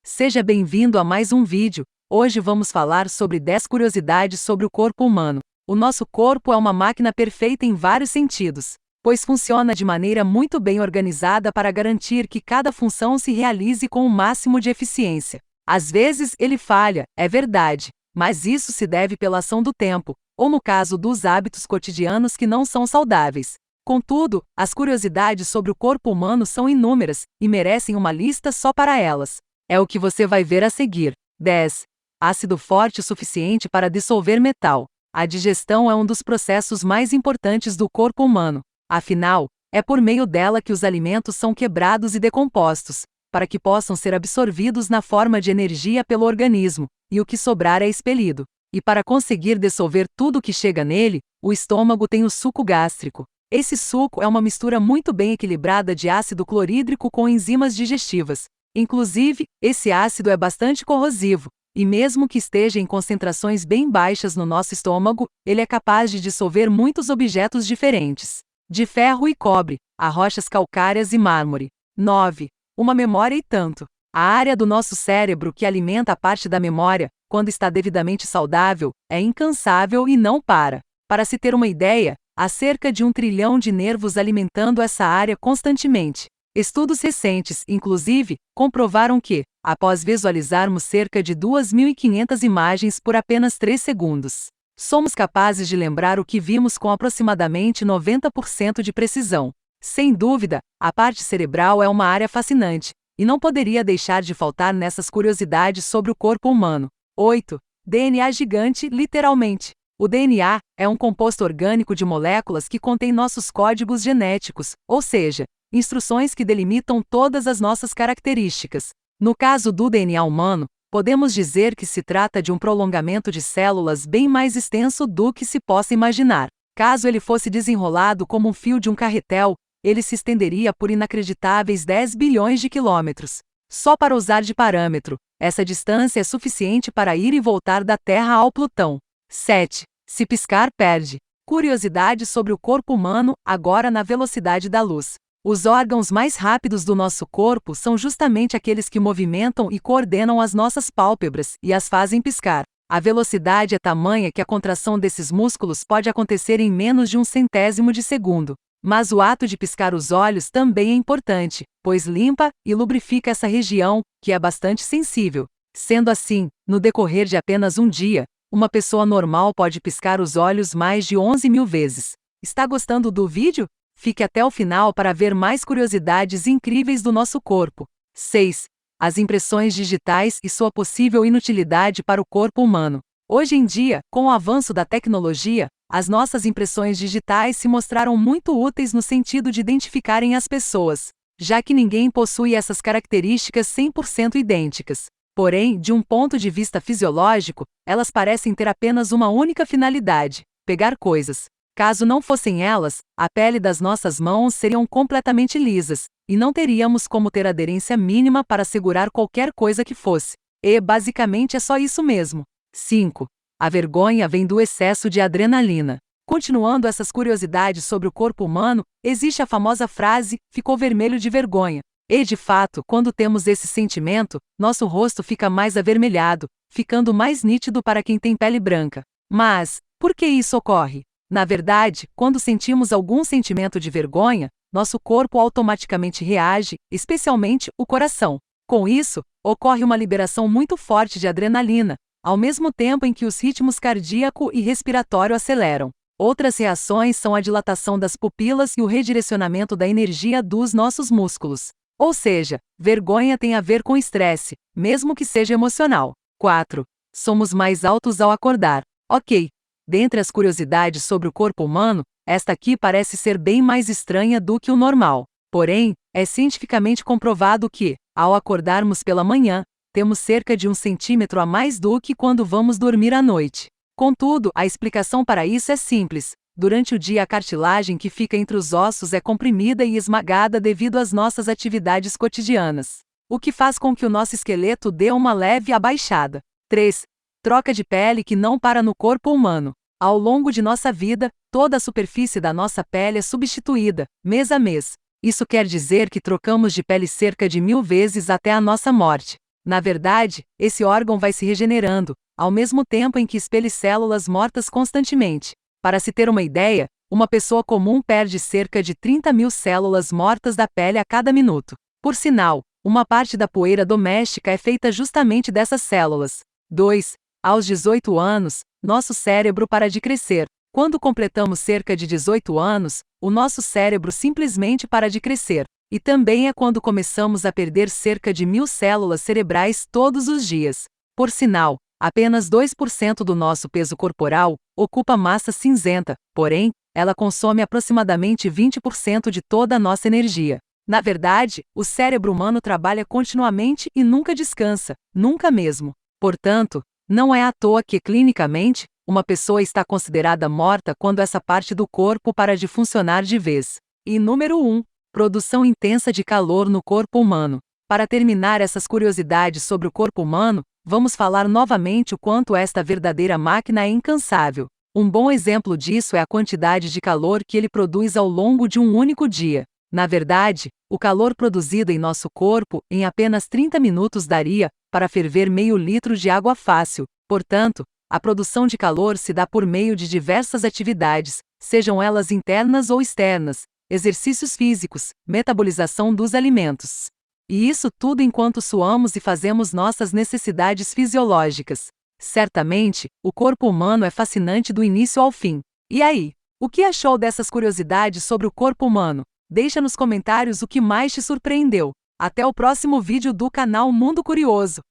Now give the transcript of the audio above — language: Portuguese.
Seja bem-vindo a mais um vídeo. Hoje vamos falar sobre 10 curiosidades sobre o corpo humano. O nosso corpo é uma máquina perfeita em vários sentidos, pois funciona de maneira muito bem organizada para garantir que cada função se realize com o máximo de eficiência. Às vezes ele falha, é verdade, mas isso se deve pela ação do tempo, ou no caso dos hábitos cotidianos que não são saudáveis. Contudo, as curiosidades sobre o corpo humano são inúmeras e merecem uma lista só para elas. É o que você vai ver a seguir. 10. Ácido forte o suficiente para dissolver metal. A digestão é um dos processos mais importantes do corpo humano. Afinal, é por meio dela que os alimentos são quebrados e decompostos, para que possam ser absorvidos na forma de energia pelo organismo, e o que sobrar é expelido. E para conseguir dissolver tudo o que chega nele, o estômago tem o suco gástrico. Esse suco é uma mistura muito bem equilibrada de ácido clorídrico com enzimas digestivas. Inclusive, esse ácido é bastante corrosivo, e mesmo que esteja em concentrações bem baixas no nosso estômago, ele é capaz de dissolver muitos objetos diferentes, de ferro e cobre, a rochas calcárias e mármore. 9. Uma memória e tanto. A área do nosso cérebro que alimenta a parte da memória, quando está devidamente saudável, é incansável e não para. Para se ter uma ideia, há cerca de 1 trilhão de nervos alimentando essa área constantemente. Estudos recentes, inclusive, comprovaram que, após visualizarmos cerca de 2.500 imagens por apenas 3 segundos, somos capazes de lembrar o que vimos com aproximadamente 90% de precisão. Sem dúvida, a parte cerebral é uma área fascinante, e não poderia deixar de faltar nessas curiosidades sobre o corpo humano. 8. DNA gigante, literalmente. O DNA é um composto orgânico de moléculas que contém nossos códigos genéticos, ou seja, instruções que delimitam todas as nossas características. No caso do DNA humano, podemos dizer que se trata de um prolongamento de células bem mais extenso do que se possa imaginar. Caso ele fosse desenrolado como um fio de um carretel, ele se estenderia por inacreditáveis 10 bilhões de quilômetros. Só para usar de parâmetro, essa distância é suficiente para ir e voltar da Terra ao Plutão. 7. Se piscar, perde. Curiosidade sobre o corpo humano, agora na velocidade da luz. Os órgãos mais rápidos do nosso corpo são justamente aqueles que movimentam e coordenam as nossas pálpebras e as fazem piscar. A velocidade é tamanha que a contração desses músculos pode acontecer em menos de 1/100º de segundo. Mas o ato de piscar os olhos também é importante, pois limpa e lubrifica essa região, que é bastante sensível. Sendo assim, no decorrer de apenas um dia, uma pessoa normal pode piscar os olhos mais de 11.000 vezes. Está gostando do vídeo? Fique até o final para ver mais curiosidades incríveis do nosso corpo. 6. As impressões digitais e sua possível inutilidade para o corpo humano. Hoje em dia, com o avanço da tecnologia, as nossas impressões digitais se mostraram muito úteis no sentido de identificarem as pessoas, já que ninguém possui essas características 100% idênticas. Porém, de um ponto de vista fisiológico, elas parecem ter apenas uma única finalidade: pegar coisas. Caso não fossem elas, a pele das nossas mãos seriam completamente lisas, e não teríamos como ter aderência mínima para segurar qualquer coisa que fosse. E, basicamente, é só isso mesmo. 5. A vergonha vem do excesso de adrenalina. Continuando essas curiosidades sobre o corpo humano, existe a famosa frase, ficou vermelho de vergonha. E, de fato, quando temos esse sentimento, nosso rosto fica mais avermelhado, ficando mais nítido para quem tem pele branca. Mas, por que isso ocorre? Na verdade, quando sentimos algum sentimento de vergonha, nosso corpo automaticamente reage, especialmente o coração. Com isso, ocorre uma liberação muito forte de adrenalina, ao mesmo tempo em que os ritmos cardíaco e respiratório aceleram. Outras reações são a dilatação das pupilas e o redirecionamento da energia dos nossos músculos. Ou seja, vergonha tem a ver com estresse, mesmo que seja emocional. 4. Somos mais altos ao acordar. Ok. Dentre as curiosidades sobre o corpo humano, esta aqui parece ser bem mais estranha do que o normal. Porém, é cientificamente comprovado que, ao acordarmos pela manhã, temos cerca de 1 centímetro a mais do que quando vamos dormir à noite. Contudo, a explicação para isso é simples. Durante o dia a cartilagem que fica entre os ossos é comprimida e esmagada devido às nossas atividades cotidianas, o que faz com que o nosso esqueleto dê uma leve abaixada. 3. Troca de pele que não para no corpo humano. Ao longo de nossa vida, toda a superfície da nossa pele é substituída, mês a mês. Isso quer dizer que trocamos de pele cerca de 1000 vezes até a nossa morte. Na verdade, esse órgão vai se regenerando, ao mesmo tempo em que expele células mortas constantemente. Para se ter uma ideia, uma pessoa comum perde cerca de 30.000 células mortas da pele a cada minuto. Por sinal, uma parte da poeira doméstica é feita justamente dessas células. 2. Aos 18 anos, nosso cérebro para de crescer. Quando completamos cerca de 18 anos, o nosso cérebro simplesmente para de crescer. E também é quando começamos a perder cerca de 1.000 células cerebrais todos os dias. Por sinal, apenas 2% do nosso peso corporal ocupa massa cinzenta, porém, ela consome aproximadamente 20% de toda a nossa energia. Na verdade, o cérebro humano trabalha continuamente e nunca descansa, nunca mesmo. Portanto, não é à toa que, clinicamente, uma pessoa está considerada morta quando essa parte do corpo para de funcionar de vez. E número 1. Produção intensa de calor no corpo humano. Para terminar essas curiosidades sobre o corpo humano, vamos falar novamente o quanto esta verdadeira máquina é incansável. Um bom exemplo disso é a quantidade de calor que ele produz ao longo de um único dia. Na verdade, o calor produzido em nosso corpo em apenas 30 minutos daria para ferver meio litro de água fácil. Portanto, a produção de calor se dá por meio de diversas atividades, sejam elas internas ou externas, exercícios físicos, metabolização dos alimentos. E isso tudo enquanto suamos e fazemos nossas necessidades fisiológicas. Certamente, o corpo humano é fascinante do início ao fim. E aí, o que achou dessas curiosidades sobre o corpo humano? Deixa nos comentários o que mais te surpreendeu. Até o próximo vídeo do canal Mundo Curioso.